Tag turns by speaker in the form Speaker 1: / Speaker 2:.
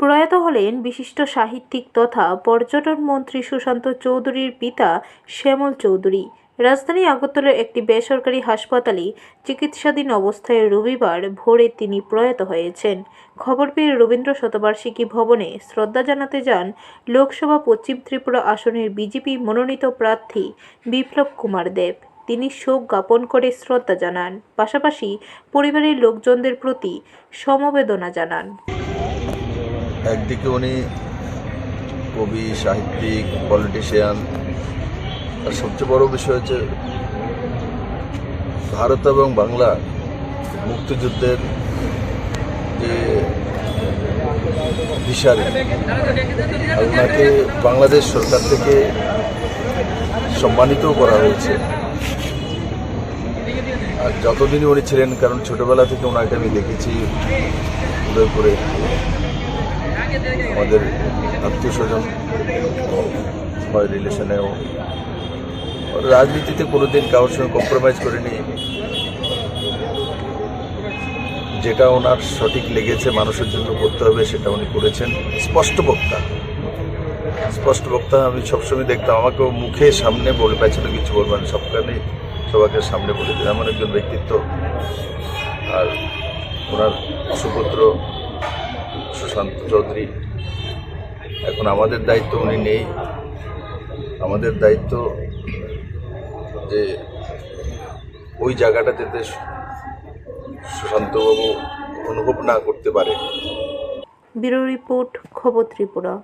Speaker 1: প্রয়াত হলেন বিশিষ্ট সাহিত্যিক তথা পর্যটন মন্ত্রী সুশান্ত চৌধুরীর পিতা শ্যামল চৌধুরী। রাজধানী আগরতলার একটি বেসরকারি হাসপাতালে চিকিৎসাধীন অবস্থায় রবিবার ভোরে তিনি প্রয়াত হয়েছেন। খবর পেয়ে রবীন্দ্র শতবার্ষিকী ভবনে শ্রদ্ধা জানাতে যান লোকসভা পশ্চিম ত্রিপুরা আসনের বিজেপি মনোনীত প্রার্থী বিপ্লব কুমার দেব। তিনি শোক জ্ঞাপন করে শ্রদ্ধা জানান, পাশাপাশি পরিবারের লোকজনদের প্রতি সমবেদনা জানান।
Speaker 2: একদিকে উনি কবি, সাহিত্যিক, পলিটিশিয়ান, আর সবচেয়ে বড় বিষয় হচ্ছে ভারত এবং বাংলা মুক্তিযুদ্ধের যে দিশারি, আর ওনাকে বাংলাদেশ সরকার থেকে সম্মানিতও করা হয়েছে। আর যতদিনই উনি ছিলেন, কারণ ছোটবেলা থেকে ওনাকে আমি দেখেছি উদয়পুরে, আমাদের আত্মীয় স্বজন হয় রিলেশনেও, রাজনীতিতে কোনোদিন কারোর সঙ্গে কম্প্রোমাইজ করেনি। যেটা ওনার সঠিক লেগেছে মানুষের জন্য করতে হবে সেটা উনি করেছেন। স্পষ্ট বক্তা আমি সবসময় দেখতাম, আমাকেও মুখে সামনে বলে পাইছিল কিছু বলবেন, সবাইকে সামনে বলে দিন, এমন একজন ব্যক্তিত্ব। আর ওনার সুপুত্র সুশান্ত চৌধুরী, এখন আমাদের দায়িত্ব, উনি নেই, আমাদের দায়িত্ব যে ওই জায়গাটা যাতে সুশান্তবাবু অনুভব না করতে পারে।
Speaker 1: ব্যুরো রিপোর্ট, খবর ত্রিপুরা।